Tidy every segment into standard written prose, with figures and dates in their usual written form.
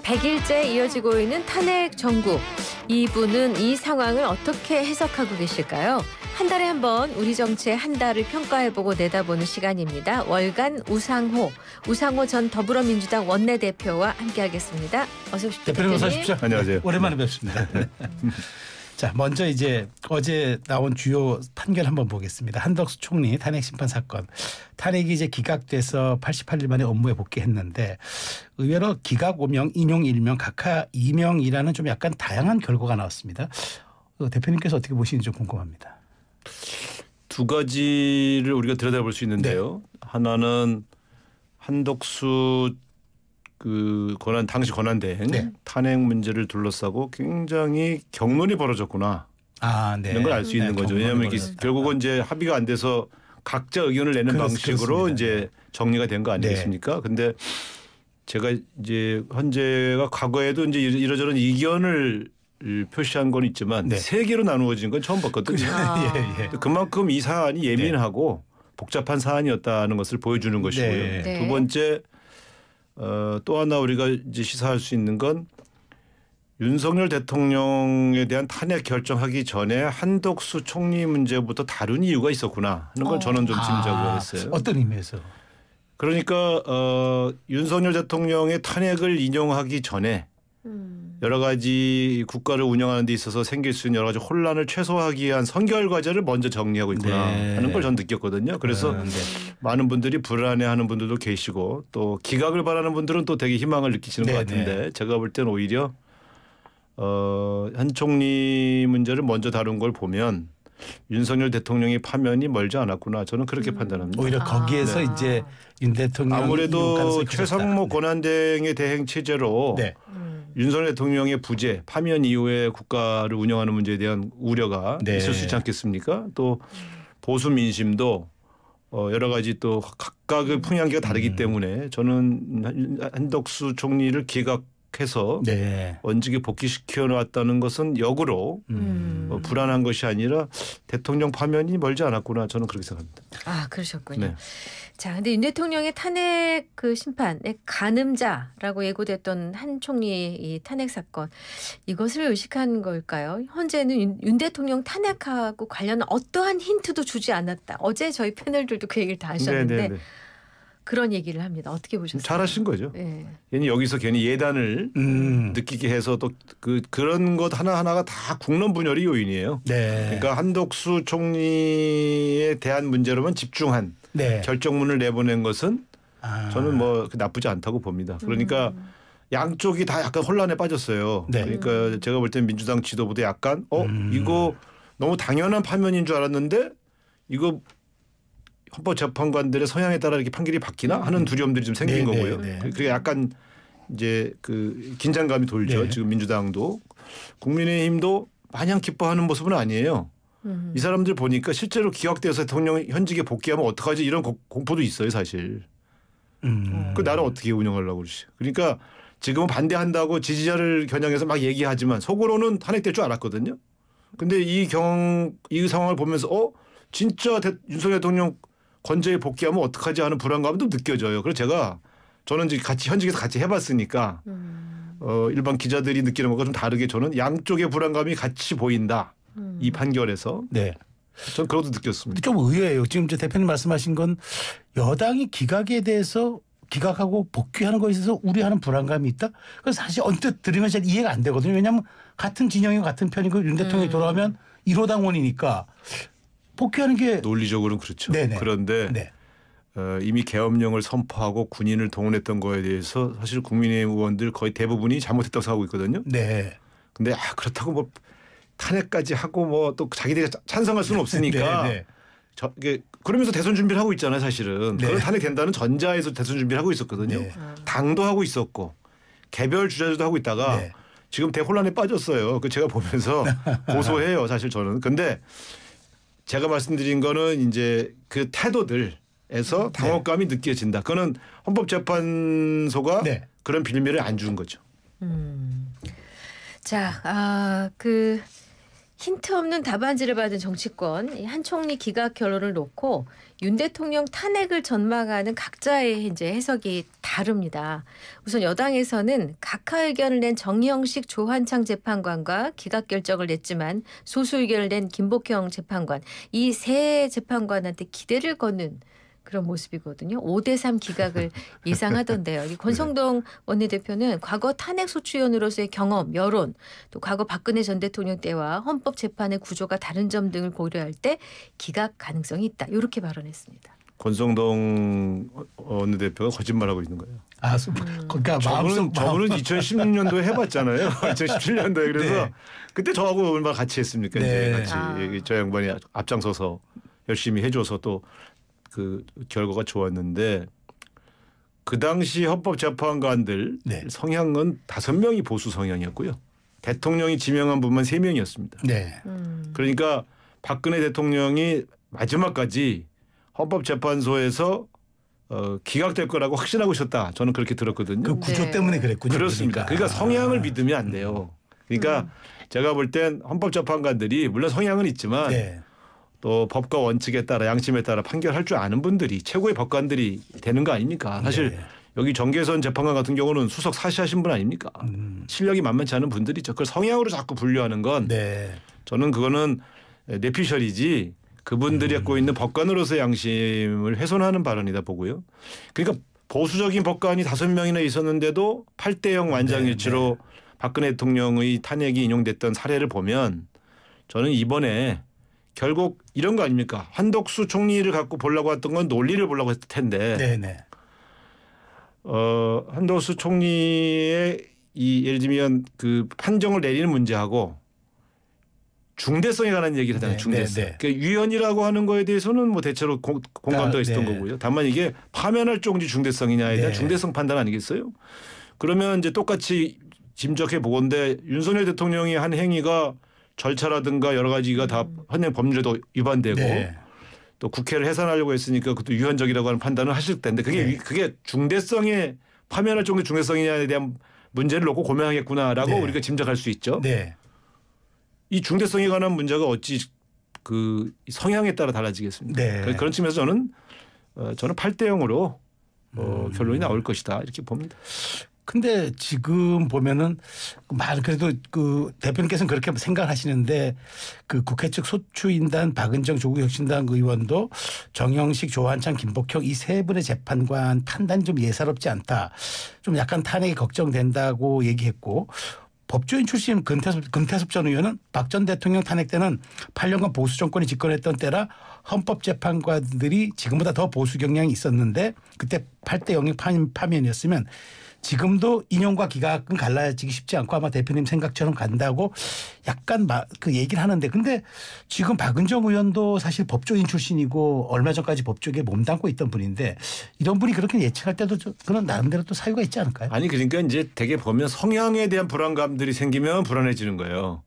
100일째 이어지고 있는 탄핵 정국. 이분은 이 상황을 어떻게 해석하고 계실까요? 한 달에 한 번 우리 정치의 한 달을 평가해보고 내다보는 시간입니다. 월간 우상호 전 더불어민주당 원내대표와 함께하겠습니다. 어서 오십시오. 대표님 어서 오십시오. 안녕하세요. 오랜만에 뵙습니다. 자, 먼저 이제 어제 나온 주요 판결 한번 보겠습니다. 한덕수 총리 탄핵 심판 사건. 탄핵이 이제 기각돼서 88일 만에 업무에 복귀했는데 의외로 기각 5명, 인용 1명, 각하 2명이라는 좀 약간 다양한 결과가 나왔습니다. 대표님께서 어떻게 보시는지 좀 궁금합니다. 두 가지를 우리가 들여다볼 수 있는데요. 네. 하나는 한덕수 당시 권한대행 네. 탄핵 문제를 둘러싸고 굉장히 격론이 벌어졌구나. 네. 이런 걸 알 수 있는 거죠. 왜냐하면 결국은 이제 합의가 안 돼서 각자 의견을 내는 방식으로 그렇습니다. 이제 정리가 된 거 아니겠습니까? 근데 제가 이제 헌재가 과거에도 이제 이러저런 이견을 표시한 건 있지만 세 개로 나누어진 건 처음 봤거든요. 그만큼 이 사안이 예민하고 복잡한 사안이었다는 것을 보여주는 것이고요. 네. 두 번째 또 하나 우리가 이제 시사할 수 있는 건 윤석열 대통령에 대한 탄핵 결정하기 전에 한덕수 총리 문제부터 다룬 이유가 있었구나 하는 걸 저는 좀 짐작을 했어요. 어떤 의미에서? 그러니까 윤석열 대통령의 탄핵을 인용하기 전에 여러 가지 국가를 운영하는 데 있어서 생길 수 있는 여러 가지 혼란을 최소화하기 위한 선결 과제를 먼저 정리하고 있구나 하는 걸 전 느꼈거든요. 그래서 많은 분들이 불안해하는 분들도 계시고 또 기각을 바라는 분들은 또 되게 희망을 느끼시는 것 같은데 제가 볼 때는 오히려 한 총리 문제를 먼저 다룬 걸 보면 윤석열 대통령의 파면이 멀지 않았구나. 저는 그렇게 판단합니다. 오히려 거기에서 이제 윤 대통령 아무래도 최상목 권한대행의 대행 체제로 윤석열 대통령의 부재, 파면 이후에 국가를 운영하는 문제에 대한 우려가 있을 수 있지 않겠습니까? 또 보수 민심도 여러 가지 또 각각의 풍향기가 다르기 때문에 저는 한덕수 총리를 기각해서 원직에 복귀시켜 놨다는 것은 역으로 불안한 것이 아니라 대통령 파면이 멀지 않았구나. 저는 그렇게 생각합니다. 아, 그러셨군요. 자, 근데 윤 대통령의 탄핵 심판의 가늠자라고 예고됐던 한 총리의 이 탄핵 사건, 이것을 의식한 걸까요? 현재는 윤 대통령 탄핵하고 관련한 어떠한 힌트도 주지 않았다. 어제 저희 패널들도 그 얘기를 다 하셨는데 그런 얘기를 합니다. 어떻게 보셨어요? 잘하신 거죠. 괜히 여기서 괜히 예단을 느끼게 해서 또 그런 것 하나하나가 다 국론 분열의 요인이에요. 그러니까 한덕수 총리에 대한 문제로만 집중한 결정문을 내보낸 것은 저는 뭐 나쁘지 않다고 봅니다. 그러니까 양쪽이 다 약간 혼란에 빠졌어요. 그러니까 제가 볼 때는 민주당 지도부도 약간 이거 너무 당연한 파면인 줄 알았는데 이거 헌법재판관들의 성향에 따라 이렇게 판결이 바뀌나 하는 두려움들이 좀 생긴 거고요. 그게 약간 이제 그 긴장감이 돌죠. 지금 민주당도 국민의힘도 마냥 기뻐하는 모습은 아니에요. 이 사람들 보니까 실제로 기각돼서 대통령 현직에 복귀하면 어떡하지 이런 공포도 있어요, 사실. 그 나라 어떻게 운영하려고 그러지. 그러니까 지금은 반대한다고 지지자를 겨냥해서 막 얘기하지만 속으로는 탄핵될 줄 알았거든요. 근데 이 상황을 보면서 진짜 윤석열 대통령 건재에 복귀하면 어떡하지 하는 불안감도 느껴져요. 그래서 저는 이제 현직에서 같이 해봤으니까 일반 기자들이 느끼는 것과 좀 다르게 저는 양쪽의 불안감이 같이 보인다. 이 판결에서. 저는 그것도 느꼈습니다. 좀 의외예요. 지금 대표님 말씀하신 건 여당이 기각에 대해서 기각하고 복귀하는 것에 있어서 우려하는 불안감이 있다. 그래서 사실 언뜻 들으면 잘 이해가 안 되거든요. 왜냐하면 같은 진영이고 같은 편이고 윤 대통령이 돌아오면 1호당원이니까 복귀하는 게 논리적으로는 그렇죠. 그런데 이미 계엄령을 선포하고 군인을 동원했던 거에 대해서 사실 국민의힘 의원들 거의 대부분이 잘못했다고 생각하고 있거든요. 근데 그렇다고 뭐 탄핵까지 하고 뭐 또 자기들이 찬성할 수는 없으니까 그러면서 대선 준비를 하고 있잖아요, 사실은. 그런 탄핵 된다는 전자에서 대선 준비를 하고 있었거든요. 당도 하고 있었고 개별 주자들도 하고 있다가 지금 대혼란에 빠졌어요. 그 제가 보면서 고소해요, 사실 저는. 근데 제가 말씀드린 거는 이제 그 태도들에서 당혹감이 느껴진다. 그거는 헌법재판소가 그런 빌미를 안 준 거죠. 자, 힌트 없는 답안지를 받은 정치권, 한 총리 기각 결론을 놓고 윤 대통령 탄핵을 전망하는 각자의 이제 해석이 다릅니다. 우선 여당에서는 각하 의견을 낸 정영식 조한창 재판관과 기각 결정을 냈지만 소수 의견을 낸 김복형 재판관, 이 세 재판관한테 기대를 거는 그런 모습이거든요. 5대3 기각을 예상하던데요. 이 권성동 원내대표는 과거 탄핵소추위원으로서의 경험, 여론, 또 과거 박근혜 전 대통령 때와 헌법재판의 구조가 다른 점 등을 고려할 때 기각 가능성이 있다. 이렇게 발언했습니다. 권성동 원내대표가 거짓말하고 있는 거예요. 그러니까 저분은 2016년도에 해봤잖아요. 2017년도에 그래서 네. 그때 저하고 얼마나 같이 했습니까? 네. 이제 같이 저 양반이 앞장서서 열심히 해줘서 또 그 결과가 좋았는데 그 당시 헌법재판관들 네. 성향은 5명이 보수 성향이었고요. 대통령이 지명한 분만 3명이었습니다. 네. 그러니까 박근혜 대통령이 마지막까지 헌법재판소에서 기각될 거라고 확신하고 있었다. 저는 그렇게 들었거든요. 그 구조 네. 때문에 그랬군요. 그렇습니다. 그러니까 성향을 믿으면 안 돼요. 그러니까 제가 볼 땐 헌법재판관들이 물론 성향은 있지만 네. 또 법과 원칙에 따라 양심에 따라 판결할 줄 아는 분들이 최고의 법관들이 되는 거 아닙니까? 사실 네. 여기 정계선 재판관 같은 경우는 수석 사시하신 분 아닙니까? 실력이 만만치 않은 분들이죠. 그걸 성향으로 자꾸 분류하는 건 네. 저는 그거는 뇌피셜이지 그분들이 갖고 있는 법관으로서의 양심을 훼손하는 발언이다 보고요. 그러니까 보수적인 법관이 5명이나 있었는데도 8대0 완장일치로 네. 박근혜 대통령의 탄핵이 인용됐던 사례를 보면 저는 이번에 결국 이런 거 아닙니까? 한덕수 총리를 갖고 보려고 했던 건 논리를 보려고 했을 텐데 네네. 한덕수 총리의 이 예를 들면 그 판정을 내리는 문제하고 중대성에 관한 얘기를 하잖아요. 중대성. 네, 네. 그러니까 위헌이라고 하는 거에 대해서는 뭐 대체로 공감도 있었던 네. 거고요. 다만 이게 파면할 정도의 중대성이냐에 대한 중대성 판단 아니겠어요? 그러면 이제 똑같이 짐작해 보건대 윤석열 대통령이 한 행위가 절차라든가 여러 가지가 다 헌행 법률에도 위반되고 네. 또 국회를 해산하려고 했으니까 그것도 위헌적이라고 하는 판단을 하실 텐데 그게 중대성에 파면할 정도의 중대성이냐에 대한 문제를 놓고 고민하겠구나라고 네. 우리가 짐작할 수 있죠. 네. 이 중대성에 관한 문제가 어찌 그 성향에 따라 달라지겠습니까? 네. 그런 측면에서 저는 8대0으로 결론이 나올 것이다 이렇게 봅니다. 근데 지금 보면은 그래도 그 대표님께서는 그렇게 생각하시는데 그 국회 측 소추인단 박은정 조국혁신당 의원도 정영식 조한창 김복형 이 세 분의 재판관 판단이 좀 예사롭지 않다. 좀 약간 탄핵이 걱정된다고 얘기했고 법조인 출신 금태섭 전 의원은 박 전 대통령 탄핵 때는 8년간 보수 정권이 집권했던 때라 헌법재판관들이 지금보다 더 보수 경향이 있었는데 그때 8대0의 파면이었으면 지금도 인용과 기각은 갈라지기 쉽지 않고 아마 대표님 생각처럼 간다고 약간 그 얘기를 하는데 근데 지금 박은정 의원도 사실 법조인 출신이고 얼마 전까지 법조계에 몸담고 있던 분인데 이런 분이 그렇게 예측할 때도 그런 나름대로 또 사유가 있지 않을까요? 아니 그러니까 이제 되게 보면 성향에 대한 불안감들이 생기면 불안해지는 거예요.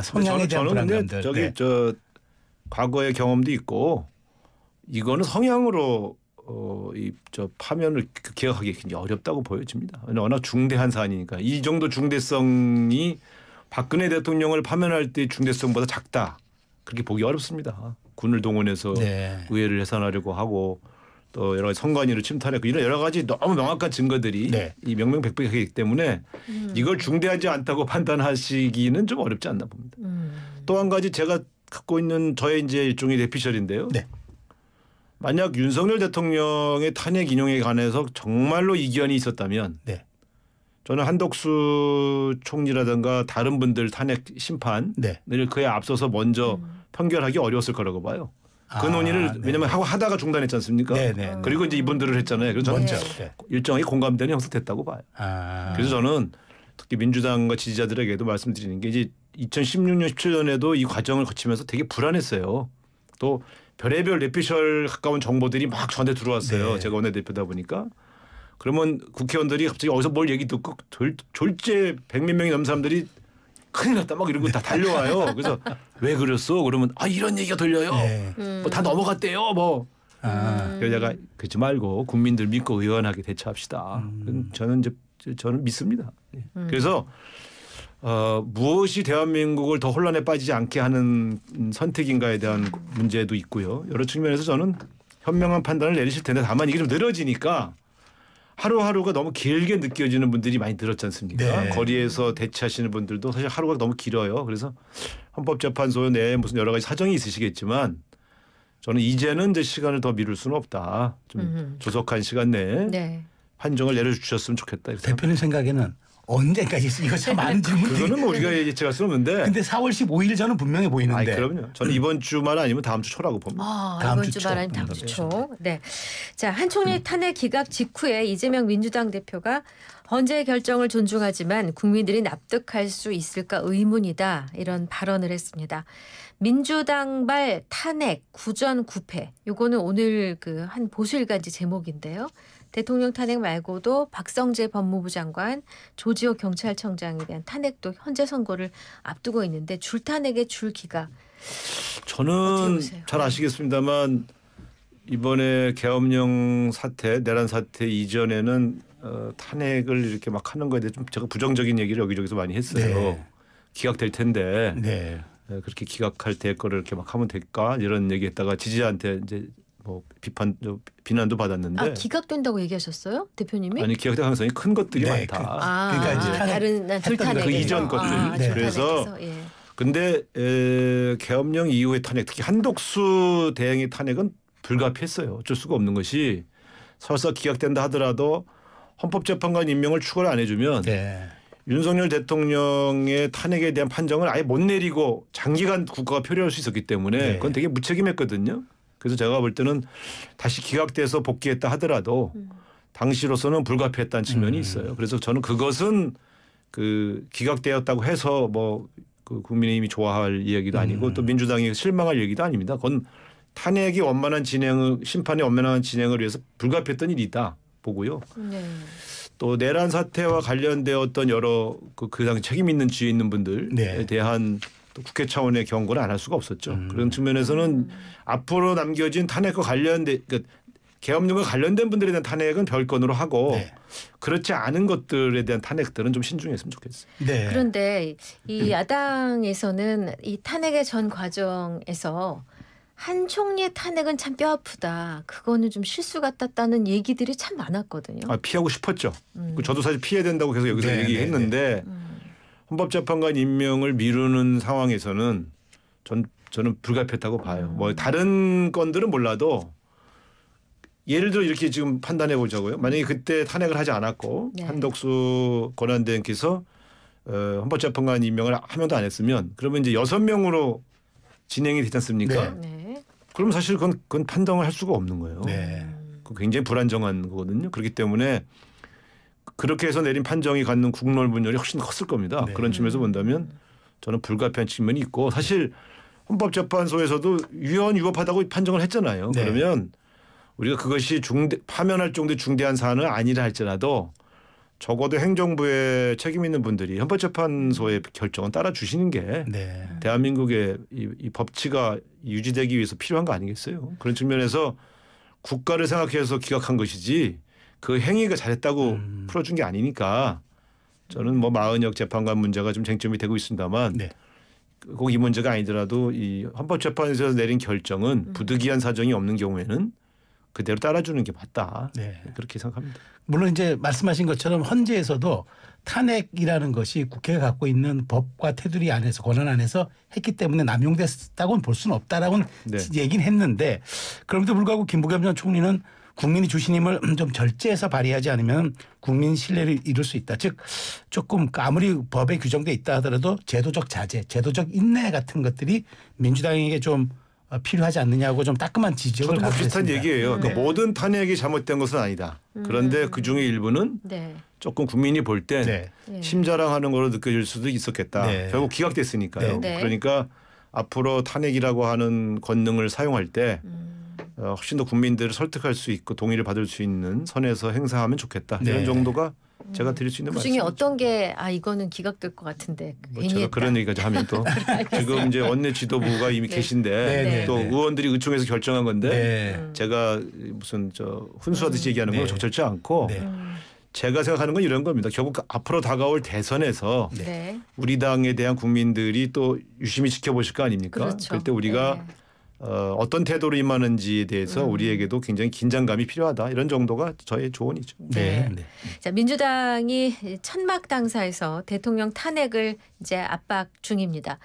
성향에 대한 불안감들. 저기 네. 저 과거의 경험도 있고 이거는 성향으로 저 파면을 기억하기 굉장히 어렵다고 보여집니다. 워낙 중대한 사안이니까 이 정도 중대성이 박근혜 대통령을 파면할 때 중대성보다 작다. 그렇게 보기 어렵습니다. 군을 동원해서 네. 의회를 해산하려고 하고 또 여러 가지 선관위를 침탈했고 이런 여러 가지 너무 명확한 증거들이 네. 이 명명백백하기 때문에 이걸 중대하지 않다고 판단하시기는 좀 어렵지 않나 봅니다. 또 한 가지 제가 갖고 있는 저의 이제 일종의 뇌피셜인데요. 네. 만약 윤석열 대통령의 탄핵 인용에 관해서 정말로 이견이 있었다면 네. 저는 한덕수 총리라든가 다른 분들 탄핵 심판을 네. 그에 앞서서 먼저 판결하기 어려웠을 거라고 봐요. 그 논의를 네. 왜냐하면 하다가 중단했지 않습니까? 네네. 그리고 이제 이분들을 했잖아요. 그래서 저는 먼저. 네. 일정하게 공감대는 형성됐다고 봐요. 그래서 저는 특히 민주당과 지지자들에게도 말씀드리는 게 이제 2016년 17년에도 이 과정을 거치면서 되게 불안했어요. 또 별의별 뇌피셜 가까운 정보들이 막 저한테 들어왔어요. 네. 제가 원내대표다 보니까. 그러면 국회의원들이 갑자기 어디서 뭘 얘기 듣고 졸제 100몇 명이 넘는 사람들이 큰일 났다 막 이러고 다 달려와요. 그래서 왜 그랬어? 그러면 이런 얘기가 들려요. 네. 뭐 다 넘어갔대요. 뭐. 그래서 제가 그러지 말고 국민들 믿고 의원하게 대처합시다. 저는 믿습니다. 그래서 무엇이 대한민국을 더 혼란에 빠지지 않게 하는 선택인가에 대한 문제도 있고요. 여러 측면에서 저는 현명한 판단을 내리실 텐데 다만 이게 좀 늘어지니까 하루하루가 너무 길게 느껴지는 분들이 많이 늘었지 않습니까? 네. 거리에서 대치하시는 분들도 사실 하루가 너무 길어요. 그래서 헌법재판소 내에 무슨 여러 가지 사정이 있으시겠지만 저는 이제는 이제 시간을 더 미룰 수는 없다. 좀 조속한 시간 내에 네. 판정을 내려주셨으면 좋겠다. 대표님 생각에는 언제까지 이거 참 많은 질문들이. 그거는 뭐 우리가 예측할 수는 없는데. 근데 4월 15일 저는 분명히 보이는데. 아니, 그럼요. 저는 이번 주말 아니면 다음 주 초라고 봅니다. 이번 주말 아니면 다음 주 초. 네. 자, 한 총리 탄핵 기각 직후에 이재명 민주당 대표가 헌재의 결정을 존중하지만 국민들이 납득할 수 있을까 의문이다. 이런 발언을 했습니다. 민주당발 탄핵 구전구패. 요거는 오늘 그 한 보수일간지 제목인데요. 대통령 탄핵 말고도 박성재 법무부 장관, 조지호 경찰청장에 대한 탄핵도 현재 선고를 앞두고 있는데 줄 탄핵의 줄기가 저는 잘 아시겠습니다만 이번에 계엄령 사태, 내란 사태 이전에는 탄핵을 이렇게 막 하는 거에 대해 좀 제가 부정적인 얘기를 여기저기서 많이 했어요. 네. 기각될 텐데 네. 그렇게 기각할 때 거를 이렇게 막 하면 될까 이런 얘기했다가 지지자한테 이제 뭐 비난도 받았는데. 기각된다고 얘기하셨어요, 대표님이? 아니 기각될 가능성이 큰 것들이 많다. 그러니까 이제 다른 줄탄핵 그 이전 것들. 네. 그래서 근데 계엄령 이후의 탄핵, 특히 한독수 대행의 탄핵은 불가피했어요. 어쩔 수가 없는 것이 설사 기각된다 하더라도 헌법재판관 임명을 추가를 안 해주면. 네. 윤석열 대통령의 탄핵에 대한 판정을 아예 못 내리고 장기간 국가가 표류할 수 있었기 때문에 그건 되게 무책임했거든요. 그래서 제가 볼 때는 다시 기각돼서 복귀했다 하더라도 당시로서는 불가피했다는 측면이 있어요. 그래서 저는 그것은 그 기각되었다고 해서 뭐 그 국민의힘이 좋아할 이야기도 아니고 또 민주당이 실망할 얘기도 아닙니다. 그건 탄핵이 원만한 진행을 심판의 원만한 진행을 위해서 불가피했던 일이다 보고요. 네. 또 내란 사태와 관련되었던 여러 그 당시 책임 있는 지위 있는 분들에 대한 또 국회 차원의 경고를 안 할 수가 없었죠. 그런 측면에서는 앞으로 남겨진 탄핵과 관련된 계엄령과 관련된 분들에 대한 탄핵은 별건으로 하고 그렇지 않은 것들에 대한 탄핵들은 좀 신중했으면 좋겠어요. 네. 그런데 이 야당에서는 이 탄핵의 전 과정에서 한 총리의 탄핵은 참 뼈아프다. 그거는 좀 실수 같았다는 얘기들이 참 많았거든요. 피하고 싶었죠. 저도 사실 피해야 된다고 계속 여기서 얘기했는데 헌법재판관 임명을 미루는 상황에서는 저는 불가피했다고 봐요. 뭐 다른 건들은 몰라도 예를 들어 이렇게 지금 판단해 보자고요. 만약에 그때 탄핵을 하지 않았고 한덕수 권한대행께서 헌법재판관 임명을 한 명도 안 했으면 그러면 이제 6명으로 진행이 되지 않습니까? 그럼 사실 그건 판단을 할 수가 없는 거예요. 그건 굉장히 불안정한 거거든요. 그렇기 때문에 그렇게 해서 내린 판정이 갖는 국론 분열이 훨씬 컸을 겁니다. 그런 측면에서 본다면 저는 불가피한 측면이 있고 사실 헌법재판소에서도 유언유법하다고 판정을 했잖아요. 그러면 우리가 그것이 파면할 정도의 중대한 사안은 아니라 할지라도 적어도 행정부의 책임 있는 분들이 헌법재판소의 결정은 따라 주시는 게 대한민국의 이 법치가 유지되기 위해서 필요한 거 아니겠어요? 그런 측면에서 국가를 생각해서 기각한 것이지 그 행위가 잘했다고 풀어준 게 아니니까 저는 뭐 마은혁 재판관 문제가 좀 쟁점이 되고 있습니다만 꼭 이 문제가 아니더라도 이 헌법재판소에서 내린 결정은 부득이한 사정이 없는 경우에는 그대로 따라주는 게 맞다. 그렇게 생각합니다. 물론 이제 말씀하신 것처럼 헌재에서도 탄핵이라는 것이 국회가 갖고 있는 법과 테두리 안에서 권한 안에서 했기 때문에 남용됐다고는 볼 수는 없다라고는 얘기는 했는데 그럼에도 불구하고 김부겸 전 총리는 국민이 주신 힘을 좀 절제해서 발휘하지 않으면 국민 신뢰를 잃을 수 있다. 즉 조금 아무리 법에 규정돼 있다 하더라도 제도적 자제, 제도적 인내 같은 것들이 민주당에게 좀 필요하지 않느냐고 좀 따끔한 지적을 저도 비슷한 얘기예요. 그러니까 모든 탄핵이 잘못된 것은 아니다. 그런데 그중에 일부는 조금 국민이 볼 때 심자랑하는 거로 느껴질 수도 있었겠다. 결국 기각됐으니까요. 그러니까 앞으로 탄핵이라고 하는 권능을 사용할 때 훨씬 더 국민들을 설득할 수 있고 동의를 받을 수 있는 선에서 행사하면 좋겠다. 이런 정도가 제가 드릴 수 있는 말씀이죠. 그중에 어떤 게 이거는 기각될 것 같은데 뭐 제가 그런 얘기까지 하면 또 지금 이제 원내 지도부가 이미 계신데 또 의원들이 의총에서 결정한 건데 제가 무슨 훈수하듯이 얘기하는 건 적절치 않고 제가 생각하는 건 이런 겁니다. 결국 앞으로 다가올 대선에서 네. 우리 당에 대한 국민들이 또 유심히 지켜보실 거 아닙니까? 그렇죠. 그럴 때 우리가 네. 어떤 태도로 임하는지에 대해서 우리에게도 굉장히 긴장감이 필요하다. 이런 정도가 저의 조언이죠. 네. 네. 자, 민주당이 천막 당사에서 대통령 탄핵을 이제 압박 중입니다.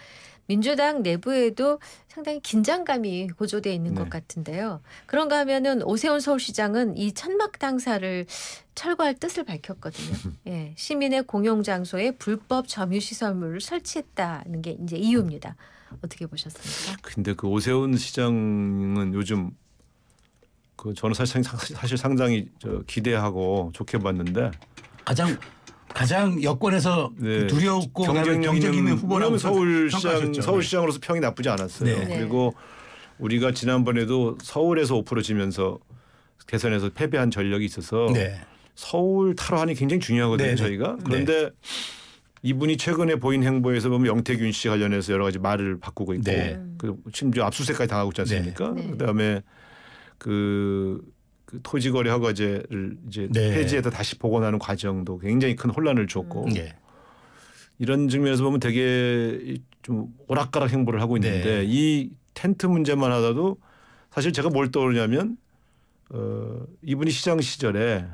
민주당 내부에도 상당히 긴장감이 고조되어 있는 것 같은데요. 그런가 하면은 오세훈 서울시장은 이 천막 당사를 철거할 뜻을 밝혔거든요. 예, 시민의 공용 장소에 불법 점유 시설물을 설치했다는 게 이제 이유입니다. 어떻게 보셨습니까? 근데 그 오세훈 시장은 요즘 그 저는 사실 상당히 기대하고 좋게 봤는데 가장 여권에서 네. 두렵고 경쟁력 있는 후보라고 서울시장으로서 평이 나쁘지 않았어요. 네. 그리고 우리가 지난번에도 서울에서 5% 지면서 대선에서 패배한 전력이 있어서 네. 서울 탈환이 굉장히 중요하거든요. 네. 저희가. 그런데 이분이 최근에 보인 행보에서 보면 영태균 씨 관련해서 여러 가지 말을 바꾸고 있고 네. 심지어 압수수색까지 당하고 있지 않습니까? 네. 그다음에 그 토지거래 허가제를 이제 네. 폐지해서 다시 복원하는 과정도 굉장히 큰 혼란을 줬고 네. 이런 측면에서 보면 되게 좀 오락가락 행보를 하고 있는데 네. 이 텐트 문제만 하다도 사실 제가 뭘 떠오르냐면 이분이 시장 시절에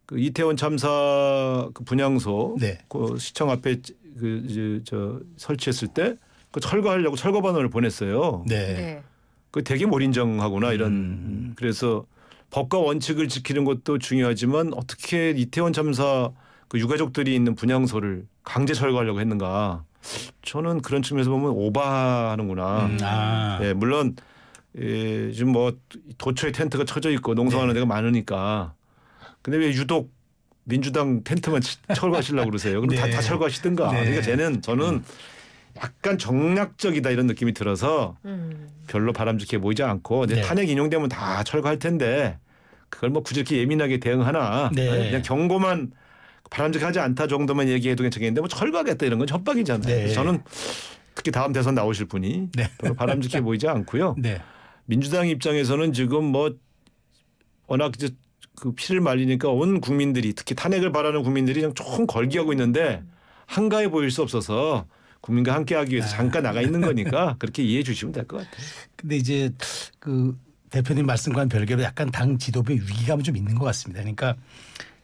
그 이태원 참사 그 분향소 네. 그 시청 앞에 그 이제 설치했을 때 그 철거하려고 철거반원을 보냈어요. 네. 네. 그 되게 몰인정하구나 이런 그래서 법과 원칙을 지키는 것도 중요하지만 어떻게 이태원 참사 그 유가족들이 있는 분향소를 강제 철거하려고 했는가? 저는 그런 측면에서 보면 오바하는구나. 네, 물론 지금 뭐 도처에 텐트가 쳐져 있고 농성하는 데가 많으니까. 근데 왜 유독 민주당 텐트만 철거하시려고 그러세요? 그럼 네. 다 철거하시든가. 네. 그러니까 저는 약간 정략적이다 이런 느낌이 들어서 별로 바람직해 보이지 않고 네. 탄핵 인용되면 다 철거할 텐데 그걸 뭐 굳이 이렇게 예민하게 대응하나 네. 그냥 경고만 바람직하지 않다 정도만 얘기해도 괜찮겠는데 뭐 철거하겠다 이런 건 협박이잖아요. 네. 그래서 저는 특히 다음 대선 나오실 분이 네. 별로 바람직해 보이지 않고요. 네. 민주당 입장에서는 지금 뭐 워낙 이제 그 피를 말리니까 온 국민들이 특히 탄핵을 바라는 국민들이 그냥 총 걸기하고 있는데 한가해 보일 수 없어서 국민과 함께하기 위해서 잠깐 나가 있는 거니까 그렇게 이해해 주시면 될 것 같아요. 근데 이제 그 대표님 말씀과는 별개로 약간 당 지도부의 위기감은 좀 있는 것 같습니다. 그러니까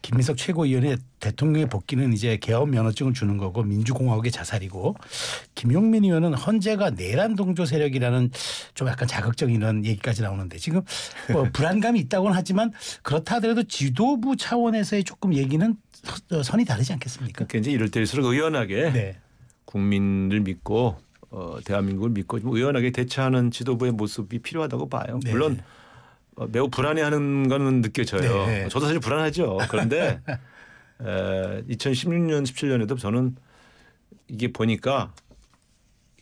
김민석 최고위원의 대통령의 복귀는 이제 계엄 면허증을 주는 거고 민주공화국의 자살이고 김용민 의원은 헌재가 내란 동조 세력이라는 좀 약간 자극적인 이런 얘기까지 나오는데 지금 뭐 불안감이 있다고는 하지만 그렇다 하더라도 지도부 차원에서의 조금 얘기는 선이 다르지 않겠습니까? 그러니까 이제 이럴 때일수록 의연하게 네. 국민을 믿고 대한민국을 믿고 좀 의연하게 대처하는 지도부의 모습이 필요하다고 봐요. 네. 물론 매우 불안해하는 거는 느껴져요. 네. 저도 사실 불안하죠. 그런데 2016년 17년에도 저는 이게 보니까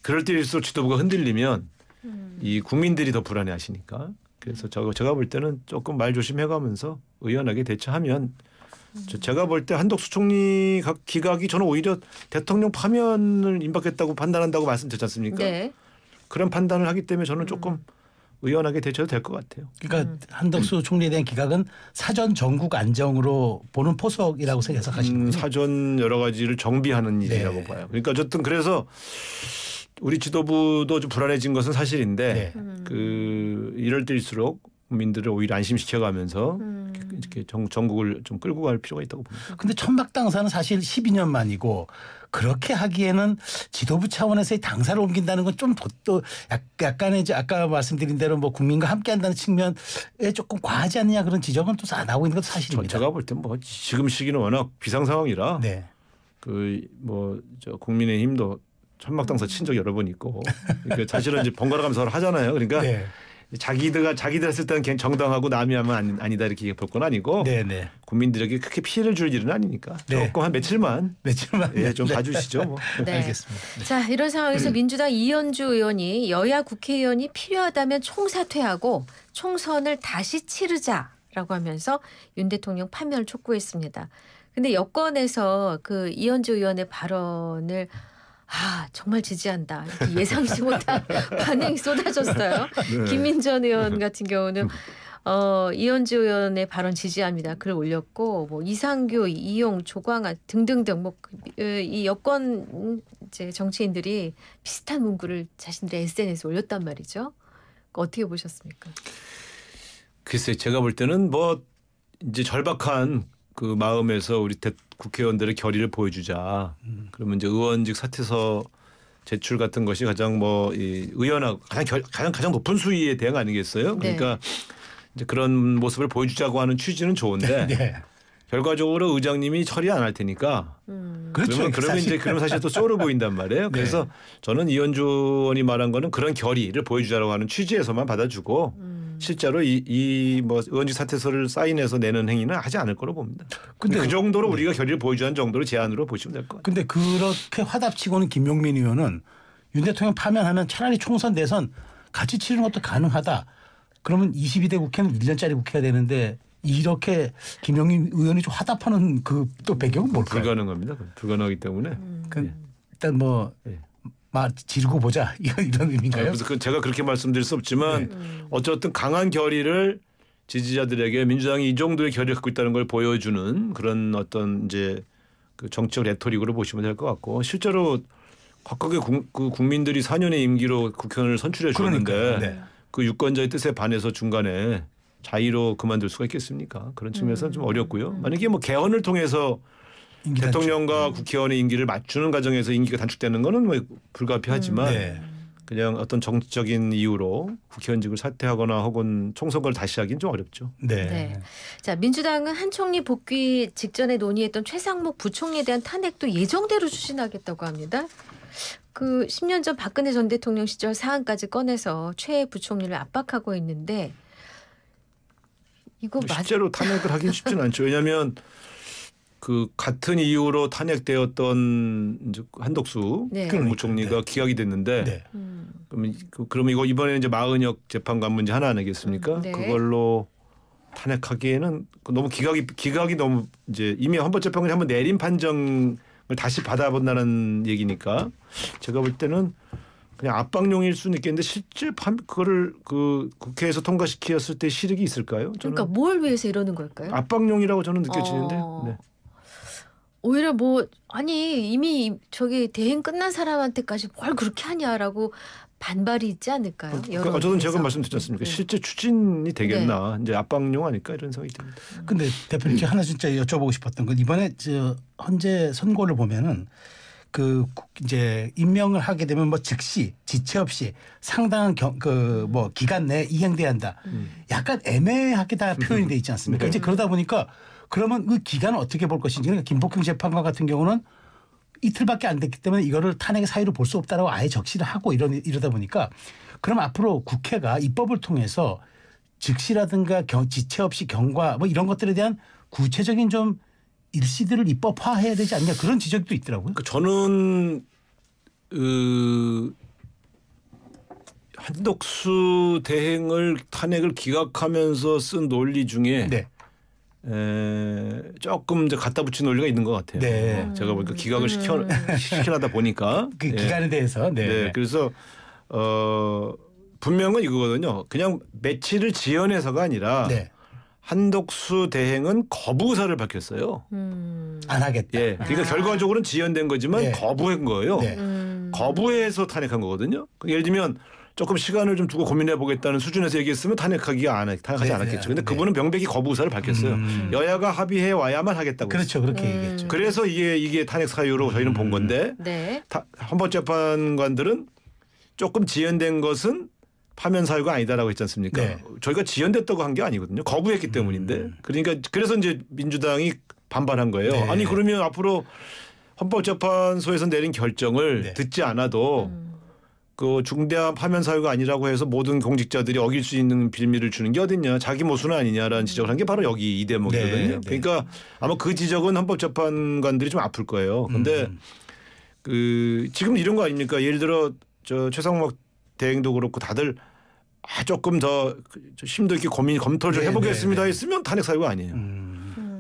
그럴 때일수록 지도부가 흔들리면 이 국민들이 더 불안해하시니까 그래서 제가 볼 때는 조금 말 조심해가면서 의연하게 대처하면 제가 볼 때 한덕수 총리 기각이 저는 오히려 대통령 파면을 임박했다고 판단한다고 말씀드렸지 않습니까? 네. 그런 판단을 하기 때문에 저는 조금 의연하게 대처도 될 것 같아요. 그러니까 한덕수 총리에 대한 기각은 사전 전국 안정으로 보는 포석이라고 해석하시는 거죠? 사전 여러 가지를 정비하는 일이라고 네. 봐요. 그러니까 어쨌든 그래서 우리 지도부도 좀 불안해진 것은 사실인데 네. 이럴 때일수록 국민들을 오히려 안심시켜가면서 이렇게 전국을 좀 끌고 갈 필요가 있다고 봅니다. 근데 천막 당사는 사실 12년 만이고 그렇게 하기에는 지도부 차원에서의 당사를 옮긴다는 건 좀 또 약간의 이제 아까 말씀드린 대로 뭐 국민과 함께한다는 측면에 조금 과하지 않느냐 그런 지적은 또 나오고 있는 것도 사실입니다. 제가 볼 때 뭐 지금 시기는 워낙 비상 상황이라 네. 그 뭐 저 국민의힘도 천막 당사 친 적 여러 번 있고 그러니까 사실은 이제 번갈아 가면서 하잖아요. 그러니까. 네. 자기들 했을 때는 그냥 정당하고 남이 하면 아니다 이렇게 볼 건 아니고 네네. 국민들에게 크게 피해를 줄 일은 아니니까 네. 조금 한 며칠만 좀 네. 봐주시죠. 뭐. 네. 알겠습니다. 네. 자, 이런 상황에서 민주당 이현주 의원이 여야 국회의원이 필요하다면 총사퇴하고 총선을 다시 치르자라고 하면서 윤 대통령 파면을 촉구했습니다. 근데 여권에서 그 이현주 의원의 발언을 정말 지지한다. 예상치 못한 반응이 쏟아졌어요. 네. 김민전 의원 같은 경우는 이현주 의원의 발언 지지합니다. 글 올렸고 뭐 이상규, 이용, 조광아 등등등 뭐 이 여권 이제 정치인들이 비슷한 문구를 자신들의 SNS에 올렸단 말이죠. 어떻게 보셨습니까? 글쎄 제가 볼 때는 뭐 이제 절박한 그 마음에서 우리 국회의원들의 결의를 보여주자. 그러면 이제 의원직 사퇴서 제출 같은 것이 가장 뭐 이 의원하고 가장 높은 수위의 대응 아니겠어요? 그러니까 이제 그런 모습을 보여주자고 하는 취지는 좋은데 네. 결과적으로 의장님이 처리 안 할 테니까 그렇죠. 그러면 사실 또 쏘로 보인단 말이에요. 그래서 저는 이현주 의원이 말한 거는 그런 결의를 보여주자고 하는 취지에서만 받아주고 실제로 이 뭐 의원직 사퇴서를 사인해서 내는 행위는 하지 않을 거로 봅니다. 근데 그 정도로 우리가 결의를 보여주는 정도로 제안으로 보시면 될 것 같아요. 근데 그렇게 화답치고는 김용민 의원은 윤 대통령 파면하면 차라리 총선 대선 같이 치르는 것도 가능하다. 그러면 22대 국회는 1년짜리 국회가 되는데 이렇게 김용민 의원이 좀 화답하는 그 또 배경은 뭘까요? 불가능합니다. 불가능하기 때문에. 일단 뭐 말 지르고 보자 이런 의미인가요? 그래서 제가 그렇게 말씀드릴 수 없지만 어쨌든 강한 결의를 지지자들에게 민주당이 이 정도의 결의를 갖고 있다는 걸 보여주는 그런 어떤 이제 그 정치적 레토릭으로 보시면 될 것 같고 실제로 각각의 국민들이 4년의 임기로 국회의원을 선출해 주었는데 그 유권자의 뜻에 반해서 중간에 자의로 그만둘 수가 있겠습니까? 그런 측면에서는 좀 어렵고요. 만약에 뭐 개헌을 통해서 대통령과 국회의원의 임기를 맞추는 과정에서 임기가 단축되는 거는 뭐 불가피하지만 그냥 어떤 정치적인 이유로 국회의원직을 사퇴하거나 혹은 총선거를 다시 하기는 좀 어렵죠. 네. 자, 민주당은 한 총리 복귀 직전에 논의했던 최상목 부총리에 대한 탄핵도 예정대로 추진하겠다고 합니다. 그 10년 전 박근혜 전 대통령 시절 사안까지 꺼내서 최 부총리를 압박하고 있는데 이거 실제로 탄핵을 하긴 쉽진 않죠. 왜냐하면 그 같은 이유로 탄핵되었던 한덕수 국무총리가 기각이 됐는데 그러면 이거 이번에 이제 마은혁 재판관 문제 하나 아니겠습니까? 그걸로 탄핵하기에는 너무 기각이 너무 이제 이미 헌법재판관이 한번 내린 판정을 다시 받아본다는 얘기니까 제가 볼 때는 그냥 압박용일 수는 있겠는데 실제 그거를 그 국회에서 통과시켰을 때 실익이 있을까요? 그러니까 뭘 위해서 이러는 걸까요? 압박용이라고 저는 느껴지는데. 오히려 뭐 아니 이미 저기 대행 끝난 사람한테까지 뭘 그렇게 하냐라고 반발이 있지 않을까요? 저는 제가 말씀드렸지 않습니까? 실제 추진이 되겠나. 이제 압박용 아닐까 이런 생각이 듭니다. 근데 대표님 제가 하나 진짜 여쭤보고 싶었던 건 이번에 현재 선고를 보면은 그 이제 임명을 하게 되면 뭐 즉시 지체 없이 상당한 그 뭐 기간 내에 이행돼야 한다. 약간 애매하게 다 표현이 돼 있지 않습니까? 이제 그러다 보니까 그러면 그 기간을 어떻게 볼 것인지 그러니까 김복형 재판관 같은 경우는 이틀밖에 안 됐기 때문에 이거를 탄핵의 사유로 볼 수 없다라고 아예 적시를 하고 이러다 보니까 그럼 앞으로 국회가 입법을 통해서 즉시라든가 지체 없이 경과 뭐 이런 것들에 대한 구체적인 좀 일시들을 입법화해야 되지 않냐 그런 지적도 있더라고요. 저는 한덕수 대행을 탄핵을 기각하면서 쓴 논리 중에 조금 이제 갖다 붙인 논리가 있는 것 같아요. 제가 보니까 기각을 시켜나다 보니까 그 기간에 대해서 그래서 분명은 이거거든요. 그냥 며칠을 지연해서가 아니라 한덕수 대행은 거부 의사를 밝혔어요. 안 하겠다. 그러니까 결과적으로는 지연된 거지만 거부한 거예요. 거부해서 탄핵한 거거든요. 예를 들면 조금 시간을 좀 두고 고민해 보겠다는 수준에서 얘기했으면 탄핵하지 않았겠죠. 그런데 그분은 명백히 거부 의사를 밝혔어요. 여야가 합의해 와야만 하겠다고. 그렇죠. 그렇게 얘기했죠. 그래서 이게 탄핵 사유로 저희는 본 건데 헌법재판관들은 조금 지연된 것은 파면 사유가 아니다라고 했지 않습니까? 저희가 지연됐다고 한 게 아니거든요. 거부했기 때문인데. 그러니까 그래서 이제 민주당이 반발한 거예요. 아니 그러면 앞으로 헌법재판소에서 내린 결정을 듣지 않아도 그 중대한 파면 사유가 아니라고 해서 모든 공직자들이 어길 수 있는 빌미를 주는 게 어딨냐. 자기 모순은 아니냐라는 지적을 한 게 바로 여기 이 대목이거든요. 그러니까 아마 그 지적은 헌법재판관들이 좀 아플 거예요. 그런데 그 지금 이런 거 아닙니까? 예를 들어 최상목 대행도 그렇고 다들 조금 더 심도 있게 검토를 좀 해보겠습니다 했으면 탄핵 사유가 아니에요.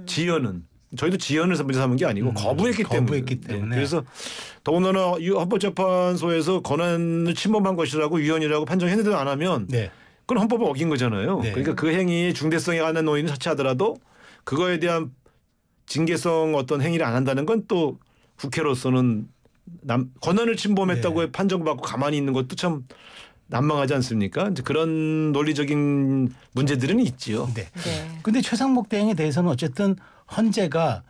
지연은. 저희도 지연을 문제 삼은 게 아니고 거부했기 때문에. 그래서 더군다나 헌법재판소에서 권한을 침범한 것이라고 위헌이라고 판정했는데도 안 하면 그건 헌법을 어긴 거잖아요. 네. 그러니까 그 행위의 중대성에 관한 논의는 차치하더라도 그거에 대한 징계성 어떤 행위를 안 한다는 건 또 국회로서는 권한을 침범했다고 네. 판정받고 가만히 있는 것도 참 난망하지 않습니까? 이제 그런 논리적인 문제들은 있지요. 네. 네. 근데 최상목 대행에 대해서는 어쨌든 헌재가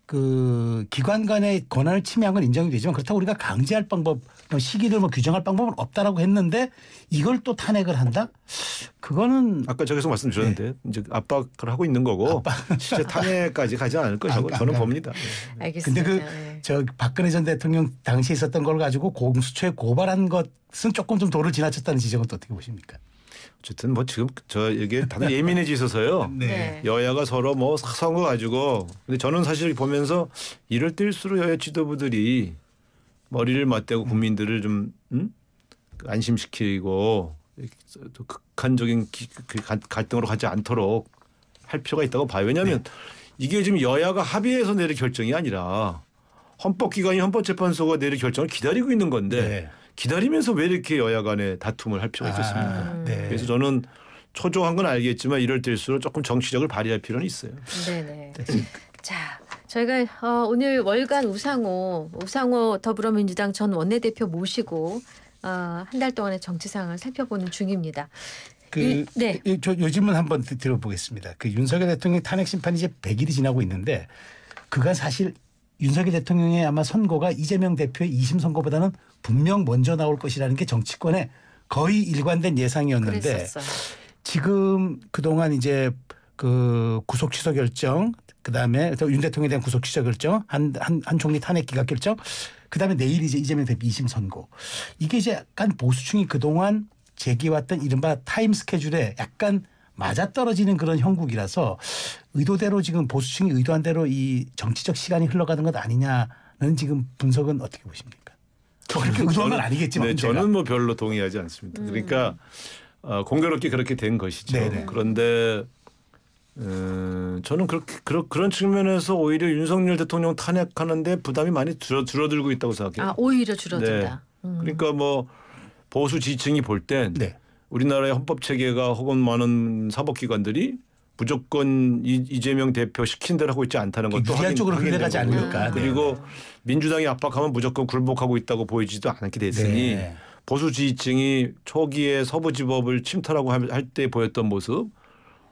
그 기관 간의 권한을 침해한 건 인정이 되지만 그렇다고 우리가 강제할 방법, 시기를 규정할 방법은 없다라고 했는데 이걸 또 탄핵을 한다? 그거는 아까 저기서 말씀드렸는데 이제 압박을 하고 있는 거고 실제 탄핵까지 가지 않을 것이라고 저는 봅니다. 알겠습니다. 근데 저 박근혜 전 대통령 당시에 있었던 걸 가지고 공수처에 고발한 것은 조금 좀 도를 지나쳤다는 지적은 또 어떻게 보십니까? 어쨌든 뭐 지금 저 이게 다들 예민해져 있어서요. 네. 여야가 서로 뭐 선거 가지고 근데 저는 사실 보면서 이럴 때일수록 여야 지도부들이 머리를 맞대고 국민들을 좀 안심시키고 또 극한적인 갈등으로 가지 않도록 할 필요가 있다고 봐요. 왜냐하면 이게 지금 여야가 합의해서 내릴 결정이 아니라 헌법기관이 헌법재판소가 내릴 결정을 기다리고 있는 건데 네. 기다리면서 왜 이렇게 여야 간에 다툼을 할 필요가 있겠습니까? 네. 그래서 저는 초조한 건 알겠지만 이럴 때일수록 조금 정치력을 발휘할 필요는 있어요. 네네. 자, 저희가 오늘 월간 우상호 더불어민주당 전 원내대표 모시고 한 달 동안의 정치 상황을 살펴보는 중입니다. 네. 저 요즘은 한번 들어보겠습니다. 그 윤석열 대통령 탄핵 심판이 이제 100일이 지나고 있는데 그가 사실 윤석열 대통령의 아마 선고가 이재명 대표의 2심 선고보다는 분명 먼저 나올 것이라는 게 정치권의 거의 일관된 예상이었는데 그랬었어요. 지금 그동안 이제 그 구속 취소 결정 그다음에 윤 대통령에 대한 구속 취소 결정 한 총리 탄핵 기각 결정 그다음에 내일 이제 이재명 대표 2심 선고 이게 이제 약간 보수층이 그동안 제기해왔던 이른바 타임 스케줄에 약간 맞아떨어지는 그런 형국이라서 의도대로 지금 보수층이 의도한 대로 이 정치적 시간이 흘러가는 것 아니냐는 지금 분석은 어떻게 보십니까? 그렇게 의도한 건 아니겠지만 네, 저는 뭐 별로 동의하지 않습니다. 그러니까 공교롭게 그렇게 된 것이죠. 네네. 그런데 저는 그런 측면에서 오히려 윤석열 대통령 탄핵하는데 부담이 많이 줄어들고 있다고 생각해요. 아, 오히려 줄어든다. 네. 그러니까 뭐 보수 지지층이 볼 땐 네. 우리나라의 헌법 체계가 혹은 많은 사법기관들이 무조건 이재명 대표 시킨 대로 하고 있지 않다는 것도 유리한 쪽으로 흘러가지 않으니까. 그리고 민주당이 압박하면 무조건 굴복하고 있다고 보이지도 않게 됐으니 네. 보수 지지층이 초기에 서부지법을 침탈하고 할 때 보였던 모습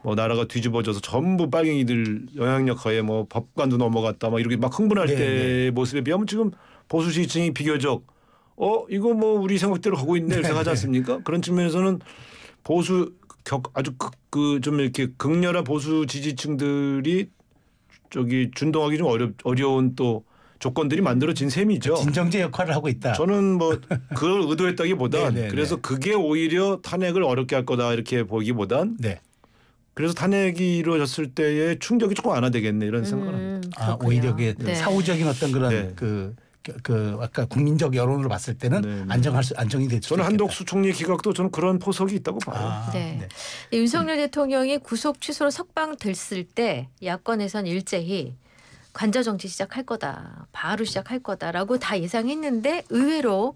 뭐 나라가 뒤집어져서 전부 빨갱이들 영향력 하에 뭐 법관도 넘어갔다 막 이렇게 막 흥분할 네, 때 모습에 비하면 지금 보수 지지층이 비교적 이거 뭐 우리 생각대로 가고 있네 이렇게 생각하지 않습니까? 그런 측면에서는 보수 아주 좀 이렇게 극렬한 보수 지지층들이 저기 준동하기 좀 어려운 또 조건들이 만들어진 셈이죠. 진정제 역할을 하고 있다. 저는 뭐 그걸 의도했다기보단 네, 네, 그래서 네. 그게 오히려 탄핵을 어렵게 할 거다 이렇게 보기보단 네. 그래서 탄핵이 이루어졌을 때의 충격이 조금 완화되겠네 이런 생각을 합니다. 오히려 그 네. 사후적인 어떤 그런 네. 그 아까 국민적 여론으로 봤을 때는 네, 네. 안정이 될 수 저는 있겠다. 한덕수 총리 기각도 저는 그런 포석이 있다고 봐요. 네. 네. 윤석열 대통령이 구속 취소로 석방됐을 때 야권에선 일제히 관저 정치 시작할 거다. 바로 시작할 거다라고 다 예상했는데 의외로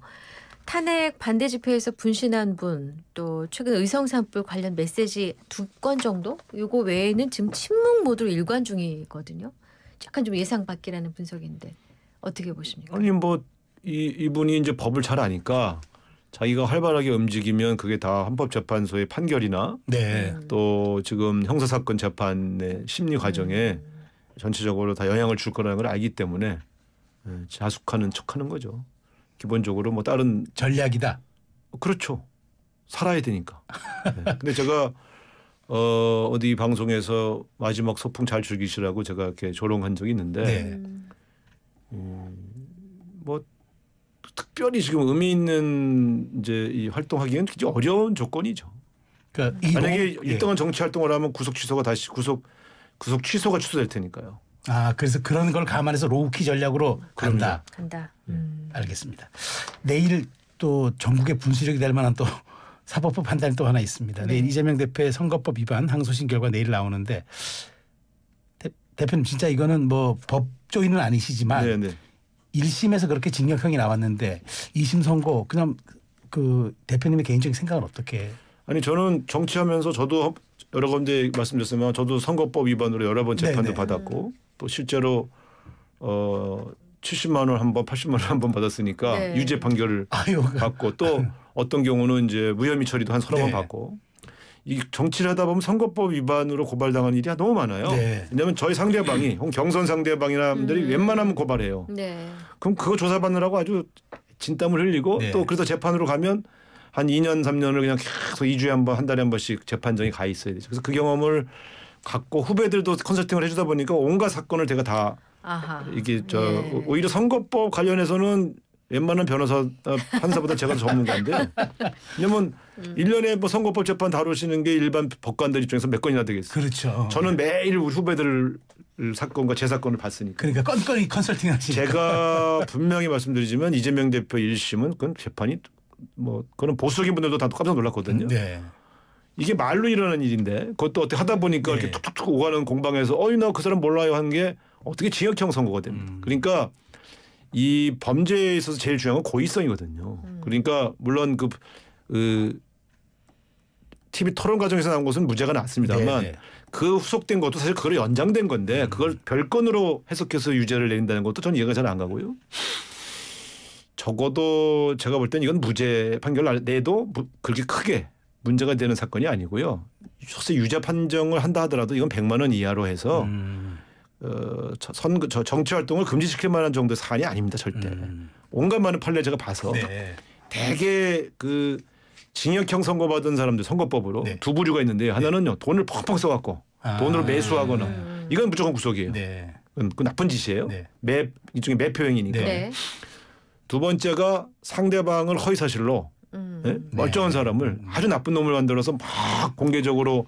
탄핵 반대 집회에서 분신한 분 또 최근 의성 산불 관련 메시지 2건 정도 요거 외에는 지금 침묵 모드로 일관 중이거든요. 약간 좀 예상 밖이라는 분석인데 어떻게 보십니까? 아니 뭐 이분이 이제 법을 잘 아니까 자기가 활발하게 움직이면 그게 다 헌법재판소의 판결이나 네. 또 지금 형사사건 재판의 심리 과정에 전체적으로 다 영향을 줄 거라는 걸 알기 때문에 자숙하는 척하는 거죠. 기본적으로 뭐 다른 전략이다. 그렇죠. 살아야 되니까. 네. 근데 제가 어디 방송에서 마지막 소풍 잘 즐기시라고 제가 이렇게 조롱한 적이 있는데 네. 뭐 특별히 지금 의미 있는 이제 이 활동하기엔 굉장히 어려운 조건이죠. 그러니까 만약에 예. 일정한 정치 활동을 하면 구속 취소가 취소가 취소될 테니까요. 그래서 그런 걸 감안해서 로우키 전략으로 간다. 알겠습니다. 내일 또 전국의 분수령이 될 만한 또 사법부 판단이 또 하나 있습니다. 내일 이재명 대표의 선거법 위반 항소심 결과 내일 나오는데 대표님 진짜 이거는 뭐 법조인은 아니시지만 네네. 1심에서 그렇게 징역형이 나왔는데 2심 선고 그냥 그 대표님의 개인적인 생각은 어떻게? 아니 저는 정치하면서 저도 여러 군데 말씀드렸지만 저도 선거법 위반으로 여러 번 재판도 네네. 받았고 또 실제로 70만 원 한 번, 80만 원 한 번 받았으니까 네. 유죄 판결을 아유, 받고 또 어떤 경우는 이제 무혐의 처리도 한 서너 번 네. 받고 이 정치를 하다 보면 선거법 위반으로 고발당한 일이 너무 많아요. 네. 왜냐하면 저희 상대방이 혹은 경선 상대방이라들이 웬만하면 고발해요. 네. 그럼 그거 조사받느라고 아주 진땀을 흘리고 네. 또 그래서 재판으로 가면 한 2년 3년을 그냥 계속 2주에 한 번 한 달에 한 번씩 재판정에 가 있어야 되죠. 그래서 그 경험을 갖고 후배들도 컨설팅을 해주다 보니까 온갖 사건을 제가 다 아하. 이게 예. 오히려 선거법 관련해서는 웬만한 변호사 판사보다 제가 더 전문가인데 왜냐면 1년에 뭐 선거법 재판 다루시는 게 일반 법관들 입장에서 몇 건이나 되겠어요. 그렇죠. 저는 매일 우리 후배들 사건과 제 사건을 봤으니까. 그러니까 건건히 컨설팅 하시니까. 제가 분명히 말씀드리지만 이재명 대표 1심은 그건 재판이 뭐 그런 보수적인 분들도 다 깜짝 놀랐거든요. 네. 이게 말로 일어나는 일인데 그것도 어떻게 하다 보니까 네. 이렇게 툭툭툭 오가는 공방에서 나 그 사람 몰라요 하는 게 어떻게 징역형 선고가 됩니까? 그러니까 이 범죄에 있어서 제일 중요한 건 고의성이거든요. 그러니까 물론 그 TV 토론 과정에서 나온 것은 무죄가 났습니다만 네, 네. 그 후속된 것도 사실 그걸 연장된 건데 그걸 별건으로 해석해서 유죄를 내린다는 것도 저는 이해가 잘 안 가고요. 적어도 제가 볼 땐 이건 무죄 판결을 내도 그렇게 크게 문제가 되는 사건이 아니고요. 혹시 유죄 판정을 한다 하더라도 이건 100만 원 이하로 해서 정치 활동을 금지시킬 만한 정도의 사안이 아닙니다. 절대. 온갖 많은 판례 제가 봐서 네. 대개 그 징역형 선고받은 사람들 선거법으로 네. 두 부류가 있는데 하나는요. 돈을 펑펑 써갖고 돈으로 매수하거나 이건 무조건 구속이에요. 네. 그건 나쁜 짓이에요. 네. 일종의 매표행위니까. 네. 네. 두 번째가 상대방을 허위사실로 네? 멀쩡한 사람을 아주 나쁜 놈을 만들어서 막 공개적으로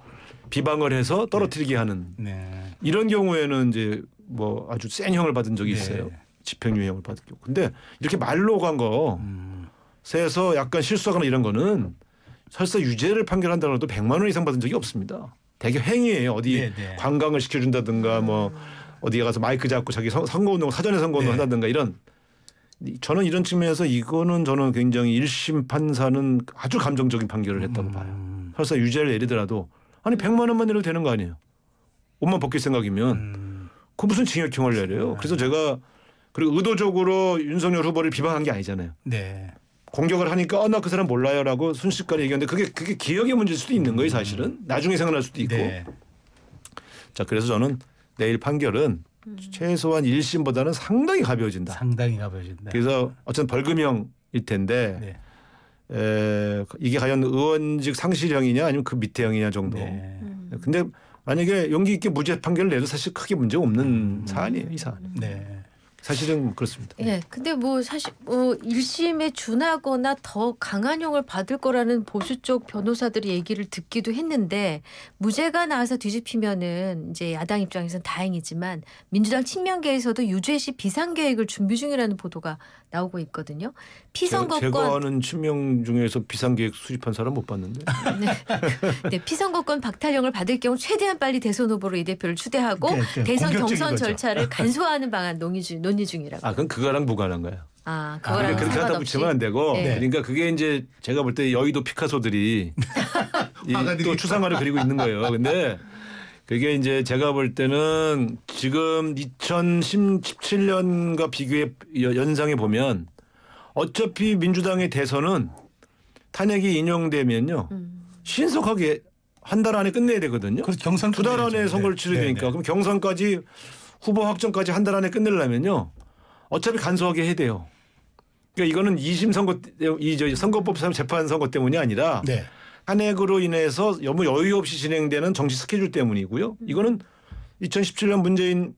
비방을 해서 떨어뜨리게 하는 네. 이런 경우에는 이제 뭐 아주 센 형을 받은 적이 있어요. 네. 집행유예형을 받은 경우. 근데 이렇게 말로 간 거 세서 약간 실수하거나 이런 거는 설사 유죄를 판결한다고 해도 100만 원 이상 받은 적이 없습니다. 대개 행위예요. 어디 네, 네. 관광을 시켜준다든가 뭐 어디에 가서 마이크 잡고 자기 선거운동 사전에 선거운동 네. 한다든가 이런 저는 이런 측면에서 이거는 저는 굉장히 1심 판사는 아주 감정적인 판결을 했다고 봐요. 설사 유죄를 내리더라도 아니 100만 원만 내려도 되는 거 아니에요. 옷만 벗길 생각이면 그 무슨 징역형을 내려요. 그래서 제가 그리고 의도적으로 윤석열 후보를 비방한 게 아니잖아요. 네. 공격을 하니까 나 그 사람 몰라요라고 순식간에 얘기하는데 그게 기억의 문제일 수도 있는 거예요. 사실은 나중에 생각날 수도 있고. 네. 자 그래서 저는 내일 판결은 최소한 1심보다는 상당히 가벼워진다. 상당히 가벼워진다. 그래서 어쨌든 벌금형일 텐데 네. 이게 과연 의원직 상실형이냐 아니면 그 밑에형이냐 정도. 네. 근데 만약에 용기 있게 무죄 판결을 내도 사실 크게 문제 없는 사안이에요. 이 사안. 네. 사실은 그렇습니다. 예, 근데 뭐 사실 1심에 준하거나 더 강한 형을 받을 거라는 보수 쪽 변호사들이 얘기를 듣기도 했는데 무죄가 나와서 뒤집히면은 이제 야당 입장에서는 다행이지만 민주당 친명계에서도 유죄 시 비상계획을 준비 중이라는 보도가 나오고 있거든요. 피선거권 제가 아는 친명 중에서 비상계획 수립한 사람 못 봤는데. 네, 피선거권 박탈령을 받을 경우 최대한 빨리 대선 후보로 이 대표를 추대하고 그러니까 대선 공격적인 경선 거죠. 절차를 간소화하는 방안 논의 중이라고. 그건 그거랑 무관한 거예요. 그거랑 그렇게 하다 상관없이. 붙이면 안 되고. 네. 그러니까 그게 이제 제가 볼 때 여의도 피카소들이 화가들이. 또 추상화를 그리고 있는 거예요. 근데 그게 이제 제가 볼 때는 지금 2017년과 비교해 연상해 보면 어차피 민주당의 대선은 탄핵이 인용되면요. 신속하게 한 달 안에 끝내야 되거든요. 그래서 경선 2달 안에 선거를 치러야 되니까. 그럼 경선까지 후보 확정까지 한 달 안에 끝내려면요. 어차피 간소하게 해야 돼요. 그러니까 이거는 2심 선거 선거법 재판 선거 때문이 아니라 네. 탄핵으로 인해서 너무 여유 없이 진행되는 정치 스케줄 때문이고요. 이거는 2017년 문재인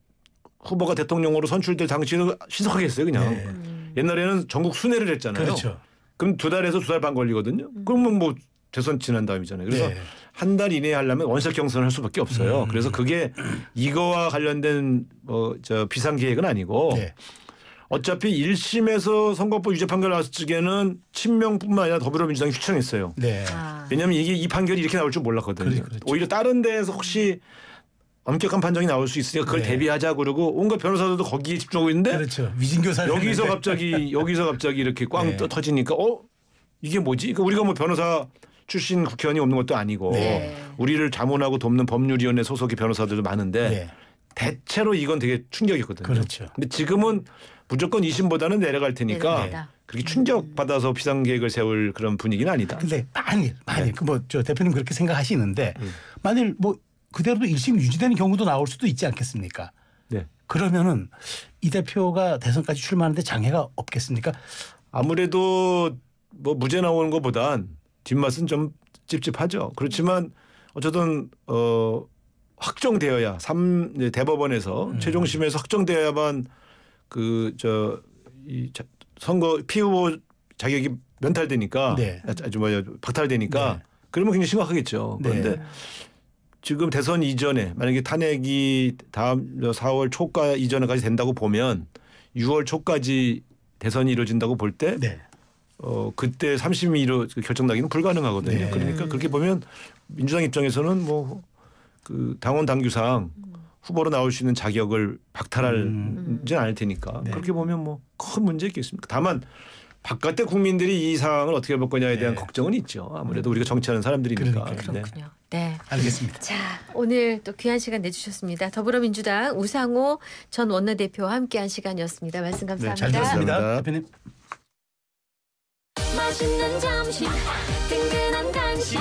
후보가 대통령으로 선출될 당시에도 신속하게 했어요. 그냥. 네. 옛날에는 전국 순회를 했잖아요. 그렇죠. 그럼 2달에서 2달 반 걸리거든요. 그러면 뭐 대선 지난 다음이잖아요. 그래서 네. 한 달 이내에 하려면 원샷 경선을 할 수밖에 없어요. 그래서 그게 이거와 관련된 비상 계획은 아니고 네. 어차피 1심에서 선거법 유죄 판결 나왔을 적에는 친명뿐만 아니라 더불어민주당이 추천했어요. 네. 왜냐하면 이게 이 판결이 이렇게 나올 줄 몰랐거든요. 그렇죠. 오히려 다른 데에서 혹시 엄격한 판정이 나올 수 있으니까 그걸 네. 대비하자 그러고 온갖 변호사들도 거기에 집중하고 있는데 그렇죠. 위진교사를 여기서 했는데. 갑자기 이렇게 꽝 네. 터지니까 이게 뭐지? 그러니까 우리가 뭐 변호사 출신 국회의원이 없는 것도 아니고 네. 우리를 자문하고 돕는 법률위원회 소속의 변호사들도 많은데 네. 대체로 이건 되게 충격이거든요. 그렇죠. 근데 지금은 무조건 2심보다는 내려갈 테니까 내려간다. 그렇게 충격받아서 비상계획을 세울 그런 분위기는 아니다. 근데 만일 네. 뭐 저 대표님 그렇게 생각하시는데 만일 뭐 그대로도 1심 유지되는 경우도 나올 수도 있지 않겠습니까? 네. 그러면은 이 대표가 대선까지 출마하는데 장애가 없겠습니까? 아무래도 뭐 무죄 나오는 것보단 뒷맛은 좀 찝찝하죠. 그렇지만 어쨌든 확정되어야 대법원에서 최종심에서 확정되어야만 이 선거 피후보 자격이 면탈되니까 네. 박탈되니까 네. 그러면 굉장히 심각하겠죠. 그런데 네. 지금 대선 이전에 만약에 탄핵이 다음 4월 초까 이전에까지 된다고 보면 6월 초까지 대선이 이루어진다고 볼 때 네. 그때 3심이 결정나기는 불가능하거든요. 네. 그러니까 그렇게 보면 민주당 입장에서는 뭐 그 당원 당규상 후보로 나올 수 있는 자격을 박탈하지는 않을 테니까 네. 그렇게 보면 뭐 큰 문제 있겠습니까? 다만 바깥의 국민들이 이 상황을 어떻게 볼 거냐에 대한 네. 걱정은 있죠. 아무래도 우리가 정치하는 사람들이니까. 그러니까요. 네. 그렇군요. 네. 알겠습니다. 자, 오늘 또 귀한 시간 내주셨습니다. 더불어민주당 우상호 전 원내대표와 함께한 시간이었습니다. 말씀 감사합니다. 잘 들었습니다. 감사합니다. 대표님. 맛있는 점심 든든한 간식